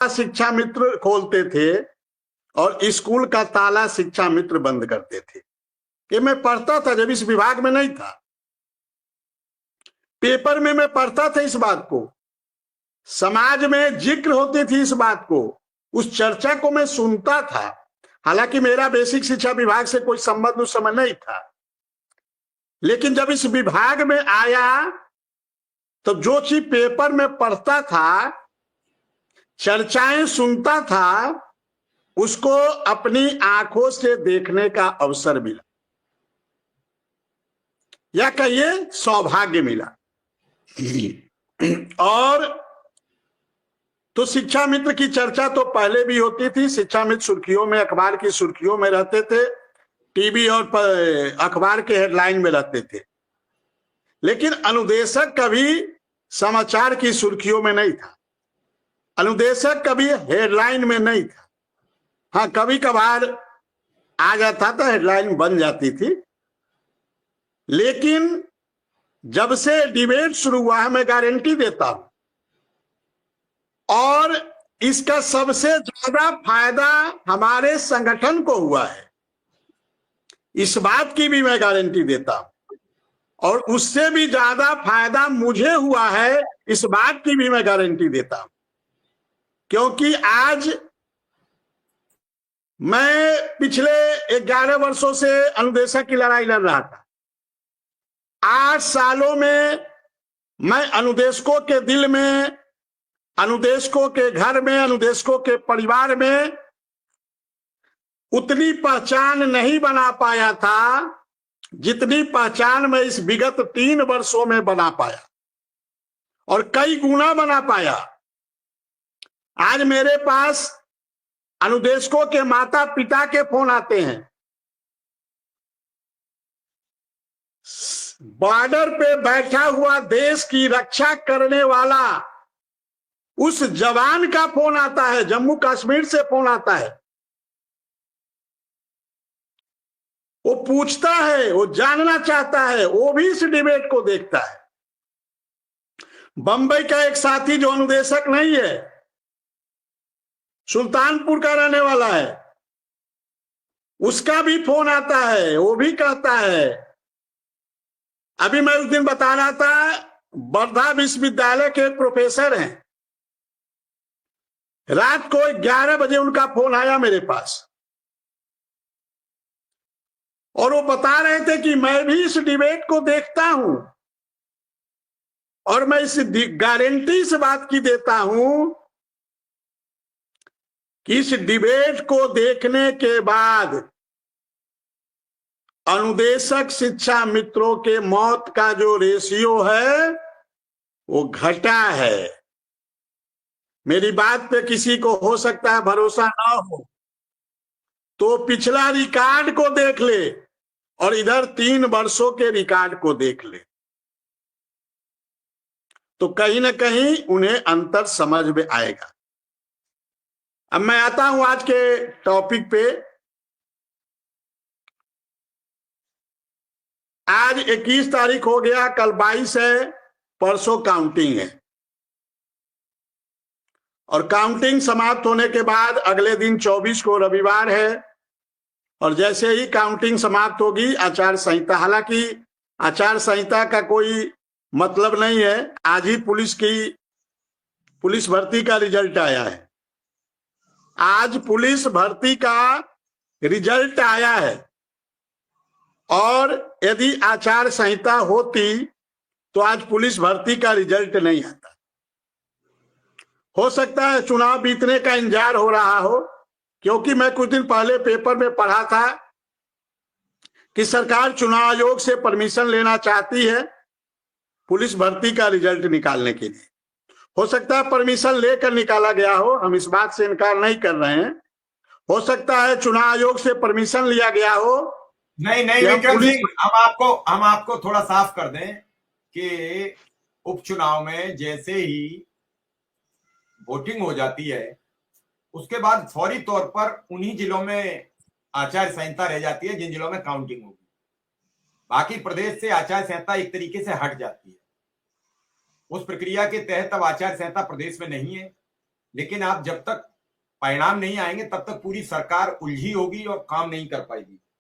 शिक्षा मित्र खोलते थे और स्कूल का ताला शिक्षा मित्र बंद करते थे। ये मैं पढ़ता था जब इस विभाग में नहीं था, पेपर में मैं पढ़ता था इस बात को, समाज में जिक्र होती थी इस बात को, उस चर्चा को मैं सुनता था। हालांकि मेरा बेसिक शिक्षा विभाग से कोई संबंध उस समय नहीं था, लेकिन जब इस विभाग में आया तो जो चीज पेपर में पढ़ता था, चर्चाएं सुनता था, उसको अपनी आंखों से देखने का अवसर मिला, या कहिए सौभाग्य मिला। और तो शिक्षा मित्र की चर्चा तो पहले भी होती थी, शिक्षा मित्र सुर्खियों में, अखबार की सुर्खियों में रहते थे, टीवी और अखबार के हेडलाइन में रहते थे, लेकिन अनुदेशक कभी समाचार की सुर्खियों में नहीं था, अनुदेशक कभी हेडलाइन में नहीं था। हाँ, कभी कभार आ जाता था, हेडलाइन बन जाती थी, लेकिन जब से डिबेट शुरू हुआ है, मैं गारंटी देता हूं, और इसका सबसे ज्यादा फायदा हमारे संगठन को हुआ है, इस बात की भी मैं गारंटी देता हूं, और उससे भी ज्यादा फायदा मुझे हुआ है, इस बात की भी मैं गारंटी देता हूं। क्योंकि आज मैं पिछले 11 वर्षों से अनुदेशक की लड़ाई लड़ रहा था। 8 सालों में मैं अनुदेशकों के दिल में, अनुदेशकों के घर में, अनुदेशकों के परिवार में उतनी पहचान नहीं बना पाया था जितनी पहचान मैं इस विगत 3 वर्षों में बना पाया, और कई गुना बना पाया। आज मेरे पास अनुदेशकों के माता पिता के फोन आते हैं, बॉर्डर पे बैठा हुआ देश की रक्षा करने वाला उस जवान का फोन आता है, जम्मू कश्मीर से फोन आता है, वो पूछता है, वो जानना चाहता है, वो भी इस डिबेट को देखता है। बंबई का एक साथी जो अनुदेशक नहीं है, सुल्तानपुर का रहने वाला है, उसका भी फोन आता है, वो भी कहता है। अभी मैं उस दिन बता रहा था, वर्धा विश्वविद्यालय के प्रोफेसर हैं, रात को 11 बजे उनका फोन आया मेरे पास, और वो बता रहे थे कि मैं भी इस डिबेट को देखता हूं, और मैं इस गारंटी से बात की देता हूं कि इस डिबेट को देखने के बाद अनुदेशक शिक्षा मित्रों के मौत का जो रेशियो है वो घटा है। मेरी बात पे किसी को हो सकता है भरोसा ना हो, तो पिछला रिकॉर्ड को देख ले और इधर 3 वर्षों के रिकॉर्ड को देख ले, तो कहीं ना कहीं उन्हें अंतर समझ में आएगा। अब मैं आता हूं आज के टॉपिक पे। आज 21 तारीख हो गया, कल 22 है, परसों काउंटिंग है, और काउंटिंग समाप्त होने के बाद अगले दिन 24 को रविवार है, और जैसे ही काउंटिंग समाप्त होगी आचार संहिता, हालांकि आचार संहिता का कोई मतलब नहीं है, आज ही पुलिस भर्ती का रिजल्ट आया है, आज पुलिस भर्ती का रिजल्ट आया है, और यदि आचार संहिता होती तो आज पुलिस भर्ती का रिजल्ट नहीं आता। हो सकता है चुनाव बीतने का इंतजार हो रहा हो, क्योंकि मैं कुछ दिन पहले पेपर में पढ़ा था कि सरकार चुनाव आयोग से परमिशन लेना चाहती है पुलिस भर्ती का रिजल्ट निकालने के लिए। हो सकता है परमिशन लेकर निकाला गया हो, हम इस बात से इनकार नहीं कर रहे हैं। हो सकता है चुनाव आयोग से परमिशन लिया गया हो। नहीं विक्रम सिंह, हम आपको थोड़ा साफ कर दें कि उपचुनाव में जैसे ही वोटिंग हो जाती है उसके बाद फौरी तौर पर उन्हीं जिलों में आचार संहिता रह जाती है जिन जिलों में काउंटिंग होगी। बाकी प्रदेश से आचार संहिता एक तरीके से हट जाती है। उस प्रक्रिया के तहत अब आचार संहिता प्रदेश में नहीं है, लेकिन आप जब तक परिणाम नहीं आएंगे तब तक पूरी सरकार उलझी होगी और काम नहीं कर पाएगी।